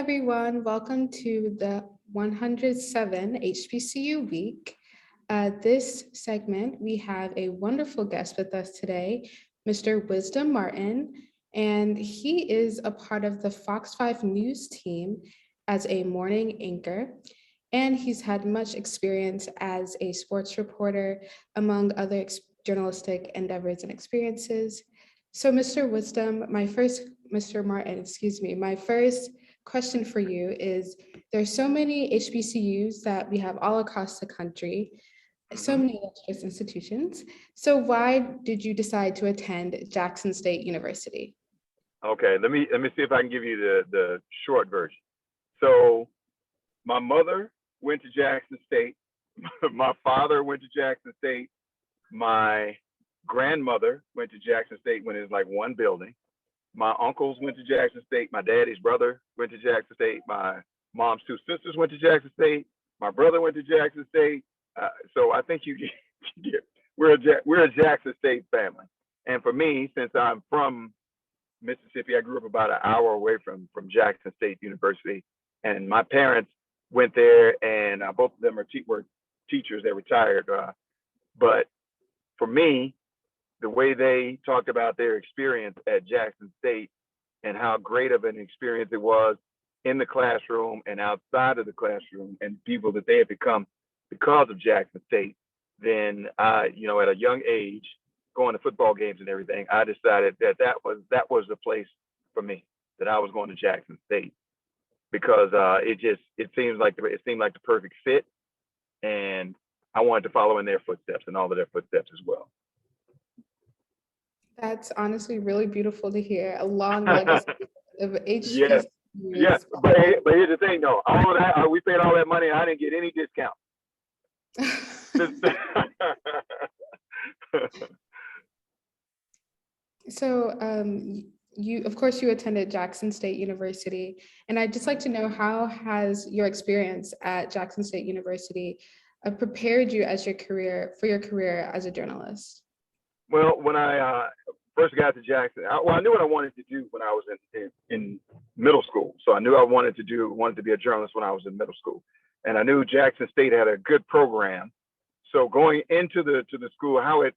everyone. Welcome to the 107 HBCU Week. This segment, we have a wonderful guest with us today, Mr. Wisdom Martin, and he is a part of the Fox 5 News team as a morning anchor, and he's had much experience as a sports reporter, among other journalistic endeavors and experiences. So, Mr. Wisdom, Mr. Martin, excuse me, my first question for you is there's so many HBCUs that we have all across the country, so many illustrious institutions. So why did you decide to attend Jackson State University? Okay, let me see if I can give you the short version. So my mother went to Jackson State. My father went to Jackson State. My grandmother went to Jackson State when it was like one building. My uncles went to Jackson State. My daddy's brother went to Jackson State. My mom's two sisters went to Jackson State. My brother went to Jackson State. So I think we're a Jackson State family. And for me, since I'm from Mississippi, I grew up about an hour away from Jackson State University, and my parents went there, and both of them were teachers. They retired, but for me, the way they talked about their experience at Jackson State and how great of an experience it was in the classroom and outside of the classroom and people that they had become because of Jackson State, then at a young age, going to football games and everything, I decided that was the place for me, that I was going to Jackson State because it seemed like the perfect fit, and I wanted to follow in their footsteps and all of their footsteps as well. That's honestly really beautiful to hear. A long legacy of HBCUs. Yes. But here's the thing, though. All of that, we paid all that money, and I didn't get any discount. So, of course, you attended Jackson State University, and I'd just like to know, how has your experience at Jackson State University prepared you for your career as a journalist? Well, when I first got to Jackson, I knew what I wanted to do when I was in middle school. So I knew I wanted to be a journalist when I was in middle school, and I knew Jackson State had a good program. So going into the school, how it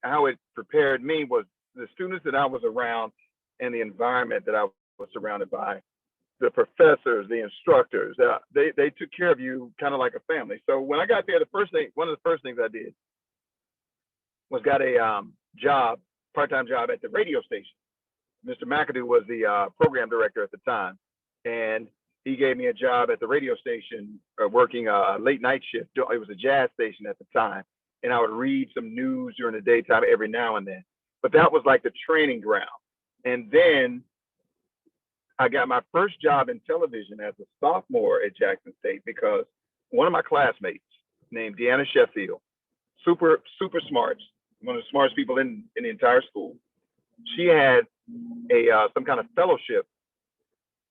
prepared me was the students that I was around and the environment that I was surrounded by, the professors, the instructors. They took care of you kind of like a family. So when I got there, one of the first things I did was got a part-time job at the radio station. Mr. McAdoo was the program director at the time, and he gave me a job at the radio station working a late night shift. It was a jazz station at the time, and I would read some news during the daytime every now and then. But that was like the training ground. And then I got my first job in television as a sophomore at Jackson State because one of my classmates named Deanna Sheffield, super smart, one of the smartest people in the entire school. She had some kind of fellowship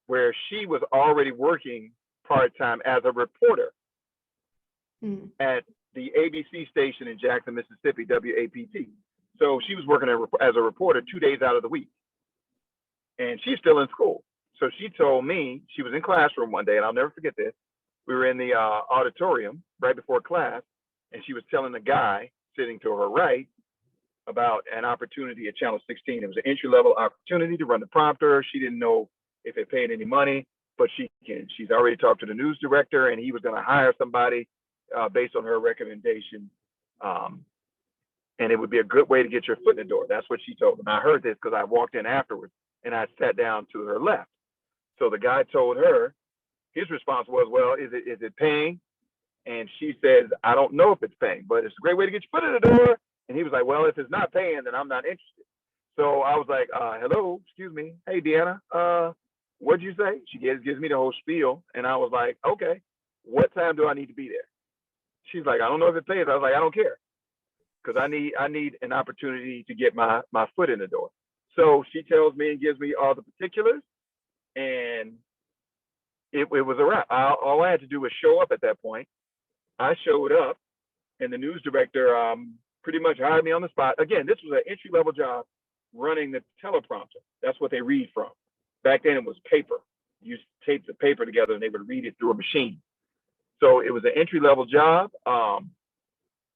where she was already working part-time as a reporter at the ABC station in Jackson, Mississippi, WAPT. So she was working as a reporter 2 days out of the week. And she's still in school. So she told me, she was in classroom one day, and I'll never forget this. We were in the auditorium right before class, and she was telling the guy sitting to her right about an opportunity at Channel 16. It was an entry-level opportunity to run the prompter. She didn't know if it paid any money, but she's already talked to the news director, and he was going to hire somebody based on her recommendation. And it would be a good way to get your foot in the door. That's what she told me. And I heard this because I walked in afterwards, and I sat down to her left. So the guy told her, his response was, well, is it paying? And she said, I don't know if it's paying, but it's a great way to get your foot in the door. And he was like, well, if it's not paying, then I'm not interested. So I was like, hello, excuse me. Hey, Deanna, what'd you say? She gives me the whole spiel. And I was like, okay, what time do I need to be there? She's like, I don't know if it pays. I was like, I don't care, because I need an opportunity to get my foot in the door. So she tells me and gives me all the particulars, and it was a wrap. All I had to do was show up at that point. I showed up, and the news director pretty much hired me on the spot. Again, this was an entry-level job running the teleprompter. That's what they read from. Back then it was paper. used to tape the paper together and they would read it through a machine. So it was an entry-level job.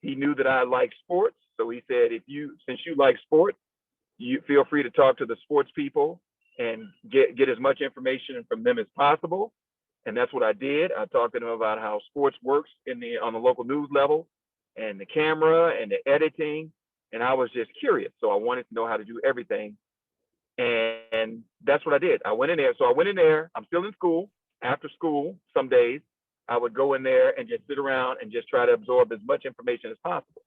He knew that I liked sports. So he said, since you like sports, you feel free to talk to the sports people and get as much information from them as possible. And that's what I did. I talked to them about how sports works on the local news level and the camera and the editing. And I was just curious. So I wanted to know how to do everything. And that's what I did. I went in there. So I went in there. I'm still in school. After school, some days, I would go in there and just sit around and just try to absorb as much information as possible.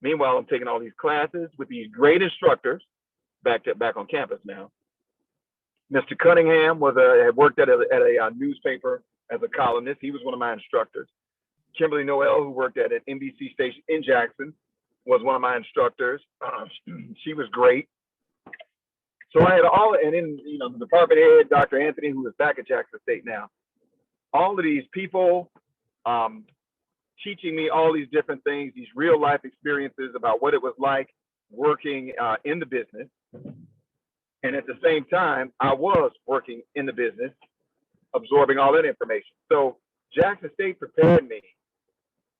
Meanwhile, I'm taking all these classes with these great instructors back on campus now. Mr. Cunningham had worked at a newspaper as a columnist. He was one of my instructors. Kimberly Noel, who worked at an NBC station in Jackson, was one of my instructors. She was great. So I had and then, the department head, Dr. Anthony, who is back at Jackson State now. All of these people teaching me all these different things, these real life experiences about what it was like working in the business. And at the same time, I was working in the business, absorbing all that information. So Jackson State prepared me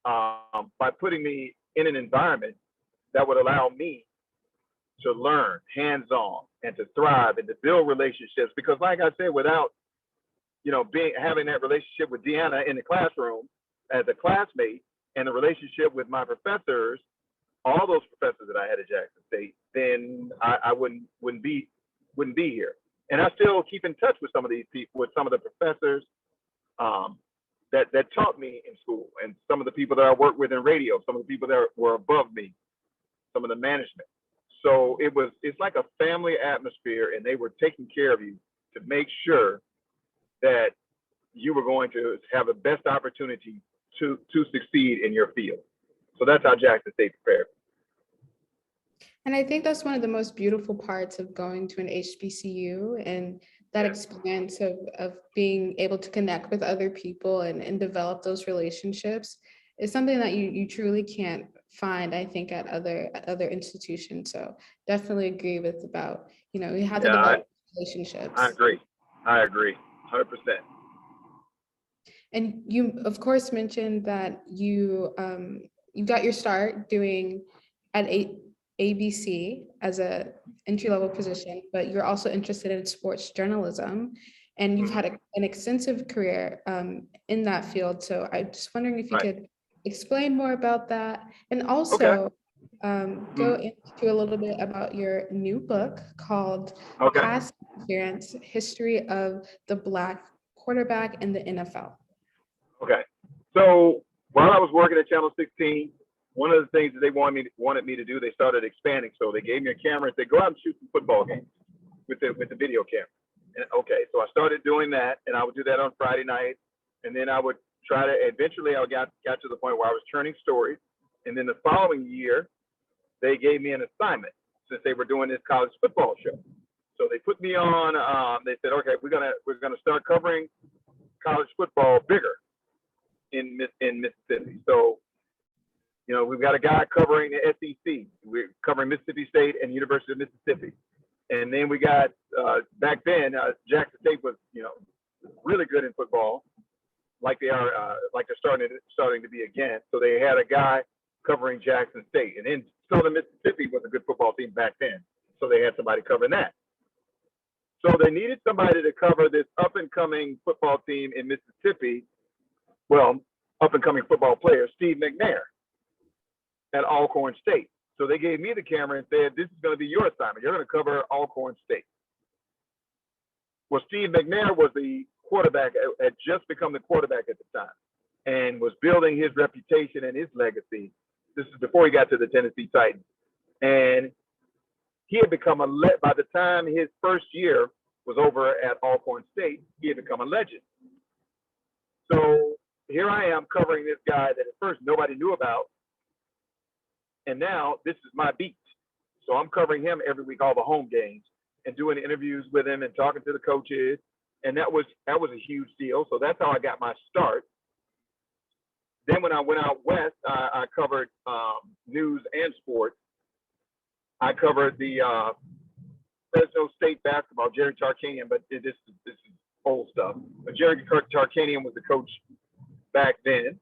by putting me in an environment that would allow me to learn hands-on and to thrive and to build relationships. Because like I said, without, having that relationship with Deanna in the classroom as a classmate and the relationship with my professors, all those professors that I had at Jackson State, then I wouldn't be here. And I still keep in touch with some of these people, with some of the professors that taught me in school, and some of the people that I worked with in radio, some of the people that were above me, some of the management. So it's like a family atmosphere, and they were taking care of you to make sure that you were going to have the best opportunity to succeed in your field. So that's how Jackson State prepared. And I think that's one of the most beautiful parts of going to an HBCU, and that experience of being able to connect with other people and develop those relationships is something that you truly can't find, I think, at other institutions. So definitely agree with about, you have to develop relationships. I agree, 100%. And you, of course, mentioned that you got your start doing at ABC as a entry-level position, but you're also interested in sports journalism, and you've had an extensive career in that field. So I'm just wondering if you could explain more about that, and also go into a little bit about your new book called Pass Interference: History of the Black Quarterback in the NFL. Okay. So while I was working at Channel 16, one of the things that they wanted me to do, they started expanding. So they gave me a camera and said, go out and shoot some football games with the video camera. And so I started doing that, and I would do that on Friday night. And then I would try to, eventually I got to the point where I was turning stories. And then the following year, they gave me an assignment since they were doing this college football show. So they put me on, they said, okay, we're gonna start covering college football bigger in Mississippi. So, we've got a guy covering the SEC. We're covering Mississippi State and University of Mississippi. And then we got, back then, Jackson State was, really good in football, like they're starting to be again. So they had a guy covering Jackson State. And then Southern Mississippi was a good football team back then. So they had somebody covering that. So they needed somebody to cover this up-and-coming football team in Mississippi. Well, up-and-coming football player, Steve McNair, at Alcorn State. So they gave me the camera and said, this is going to be your assignment. You're going to cover Alcorn State. Well, Steve McNair was the quarterback, had just become the quarterback at the time, and was building his reputation and his legacy. This is before he got to the Tennessee Titans. And he had become by the time his first year was over at Alcorn State, he had become a legend. So here I am covering this guy that at first nobody knew about. And now this is my beat. So I'm covering him every week, all the home games, and doing interviews with him and talking to the coaches. And that was a huge deal. So that's how I got my start. Then when I went out west, I covered news and sports. I covered the Fresno State basketball, Jerry Tarkanian, but this is old stuff. But Jerry Tarkanian was the coach back then.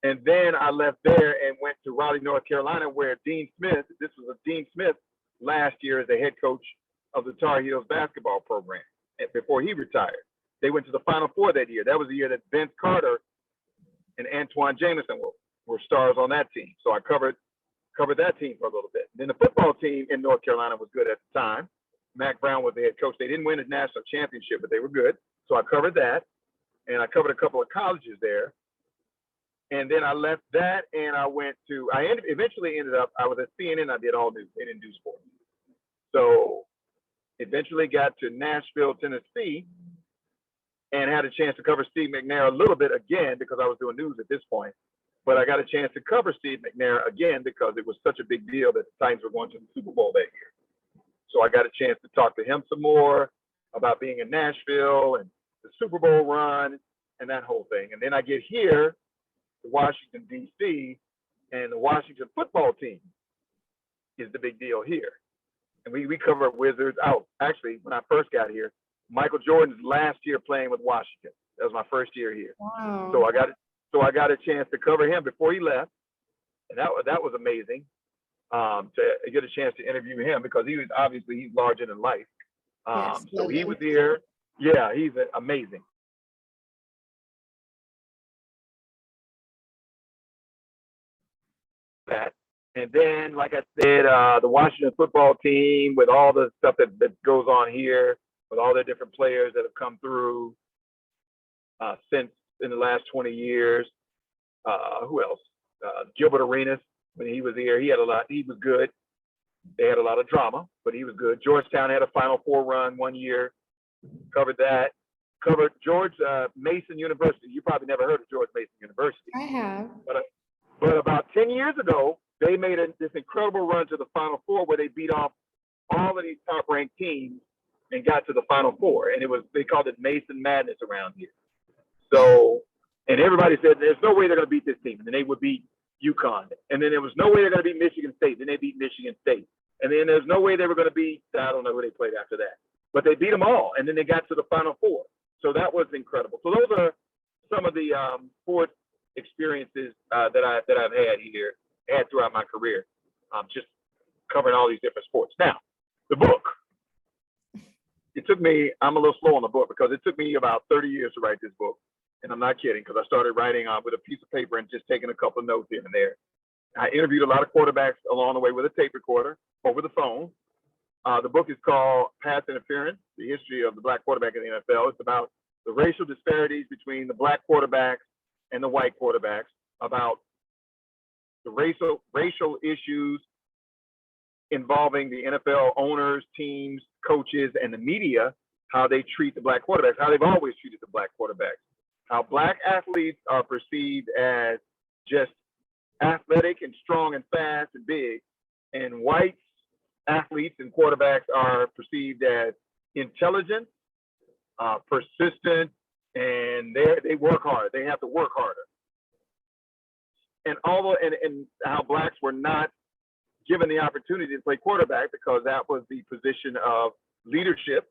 And then I left there and went to Raleigh, North Carolina, where Dean Smith, this was Dean Smith last year as the head coach of the Tar Heels basketball program before he retired. They went to the Final Four that year. That was the year that Vince Carter and Antoine Jameson were stars on that team. So I covered that team for a little bit. Then the football team in North Carolina was good at the time. Mac Brown was the head coach. They didn't win a national championship, but they were good. So I covered that, and I covered a couple of colleges there. And then I left that, and I went to, eventually ended up, I was at CNN, I did all news, they didn't do sports. So eventually got to Nashville, Tennessee, and had a chance to cover Steve McNair a little bit again because I was doing news at this point. But I got a chance to cover Steve McNair again because it was such a big deal that the Titans were going to the Super Bowl that year. So I got a chance to talk to him some more about being in Nashville and the Super Bowl run and that whole thing. And then I get here to Washington, D.C., and the Washington football team is the big deal here. And we cover Wizards out. Actually, when I first got here, Michael Jordan's last year playing with Washington. That was my first year here. Wow. So I got a chance to cover him before he left, and that was amazing to get a chance to interview him because he's larger than life. Yes, so he was here. Yeah, he's amazing. That. And then, like I said, the Washington football team with all the stuff that goes on here, with all the different players that have come through since in the last 20 years. Who else? Gilbert Arenas, when he was here, he was good. They had a lot of drama, but he was good. Georgetown had a Final Four run one year. Covered that. Covered George Mason University. You probably never heard of George Mason University. I have. But about 10 years ago, they made this incredible run to the Final Four where they beat off all of these top-ranked teams and got to the Final Four. And they called it Mason Madness around here. So, and everybody said, there's no way they're going to beat this team. And then they would beat UConn. And then there was no way they're going to beat Michigan State. Then they beat Michigan State. And then there's no way they were going to beat, I don't know who they played after that. But they beat them all. And then they got to the Final Four. So that was incredible. So those are some of the sports experiences that I've had throughout my career, just covering all these different sports. Now, the book. It took me, I'm a little slow on the book because it took me about 30 years to write this book. And I'm not kidding because I started writing with a piece of paper and just taking a couple of notes here and there. I interviewed a lot of quarterbacks along the way with a tape recorder over the phone. The book is called Pass Interference, the history of the black quarterback in the NFL. It's about the racial disparities between the black quarterbacks and the white quarterbacks, about the racial issues involving the NFL owners, teams, coaches, and the media, how they treat the black quarterbacks, how they've always treated the black quarterbacks, how black athletes are perceived as just athletic and strong and fast and big, and white athletes and quarterbacks are perceived as intelligent, persistent, and they work hard. They have to work harder. And how blacks were not given the opportunity to play quarterback because that was the position of leadership,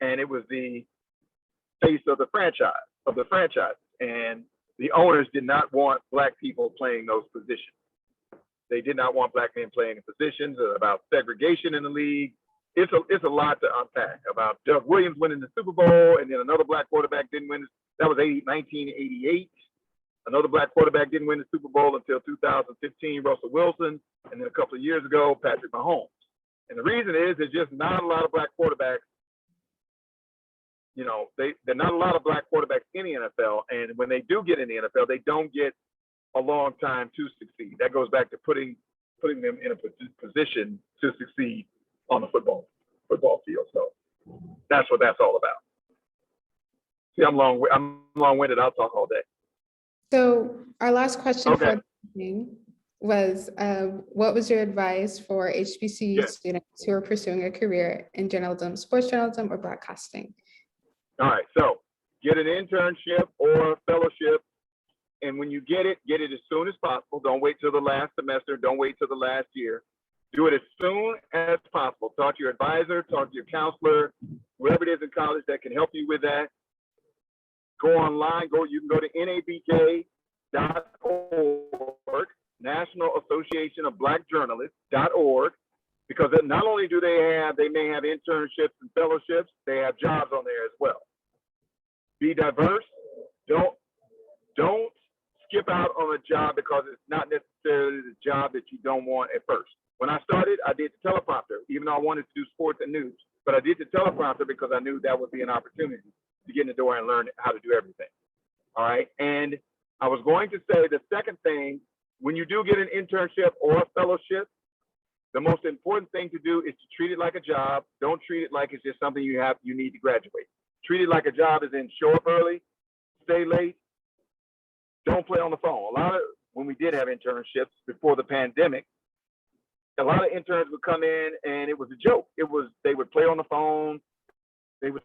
and it was the face of the franchise. And the owners did not want black people playing those positions. They did not want black men playing in positions, about segregation in the league. It's a lot to unpack about Doug Williams winning the Super Bowl, and then another black quarterback didn't win. That was 1988. Another black quarterback didn't win the Super Bowl until 2015, Russell Wilson, and then a couple of years ago, Patrick Mahomes. And the reason is there's just not a lot of black quarterbacks. You know, there are not a lot of black quarterbacks in the NFL, and when they do get in the NFL, they don't get a long time to succeed. That goes back to putting them in a position to succeed on the football field. So that's what that's all about. See, I'm long-winded. I'll talk all day. So our last question Okay. for the evening was, what was your advice for HBCU students who are pursuing a career in journalism, sports journalism, or broadcasting? All right, so get an internship or a fellowship, and when you get it as soon as possible. Don't wait till the last semester. Don't wait till the last year. Do it as soon as possible. Talk to your advisor, talk to your counselor, whoever it is in college that can help you with that. Go online, you can go to nabj.org, National Association of Black Journalists.org, because not only do they may have internships and fellowships, they have jobs on there as well. Be diverse. Don't skip out on a job because it's not necessarily the job that you don't want at first. When I started, I did the teleprompter, even though I wanted to do sports and news, but I did the teleprompter because I knew that would be an opportunity to get in the door and learn how to do everything. All right. And I was going to say the second thing, when you do get an internship or a fellowship, the most important thing to do is to treat it like a job. Don't treat it like it's just something you need to graduate. Treat it like a job as in show up early, stay late, don't play on the phone. When we did have internships before the pandemic, a lot of interns would come in and it was a joke. They would play on the phone. They would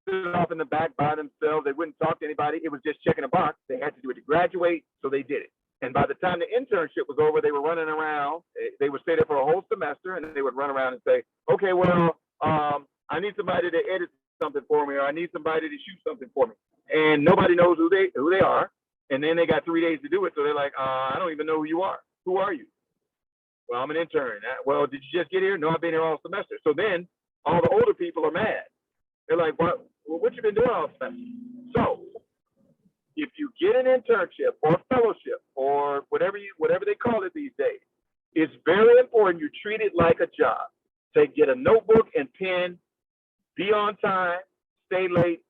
sit off in the back by themselves. They wouldn't talk to anybody. It was just checking a box. They had to do it to graduate, so they did it. And by the time the internship was over, they were running around. They would stay there for a whole semester, and they would run around and say, okay, well, I need somebody to edit something for me, or I need somebody to shoot something for me. And nobody knows who they are. And then they got 3 days to do it. So they're like, I don't even know who you are. Who are you? Well, I'm an intern. Well, did you just get here? No, I've been here all semester. So then all the older people are mad. They're like, what you been doing all semester? So if you get an internship or a fellowship or whatever they call it these days, it's very important you treat it like a job. Get a notebook and pen, be on time, stay late,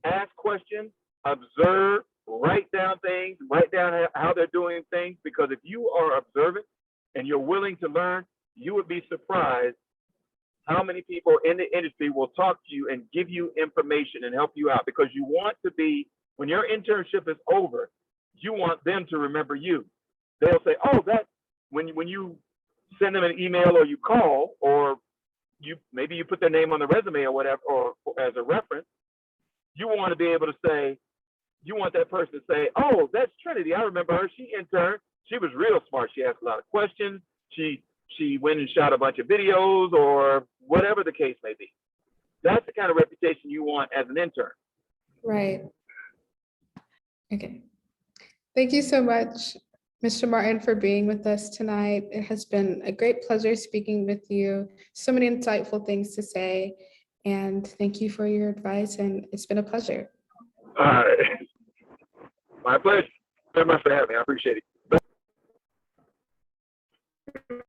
ask questions, observe, write down things, write down how they're doing things, because if you are observant and you're willing to learn, you would be surprised how many people in the industry will talk to you and give you information and help you out, because you want to be, when your internship is over, you want them to remember you. They'll say, oh, when you send them an email or you call, or maybe you put their name on the resume or whatever, or as a reference, you want to be able to say, you want that person to say, oh, that's Trinity. I remember her. She interned. She was real smart. She asked a lot of questions. She went and shot a bunch of videos, or whatever the case may be. That's the kind of reputation you want as an intern. Right. Okay. Thank you so much, Mr. Martin, for being with us tonight. It has been a great pleasure speaking with you. So many insightful things to say. And thank you for your advice. And it's been a pleasure. All right. My pleasure. Very much for having me. I appreciate it.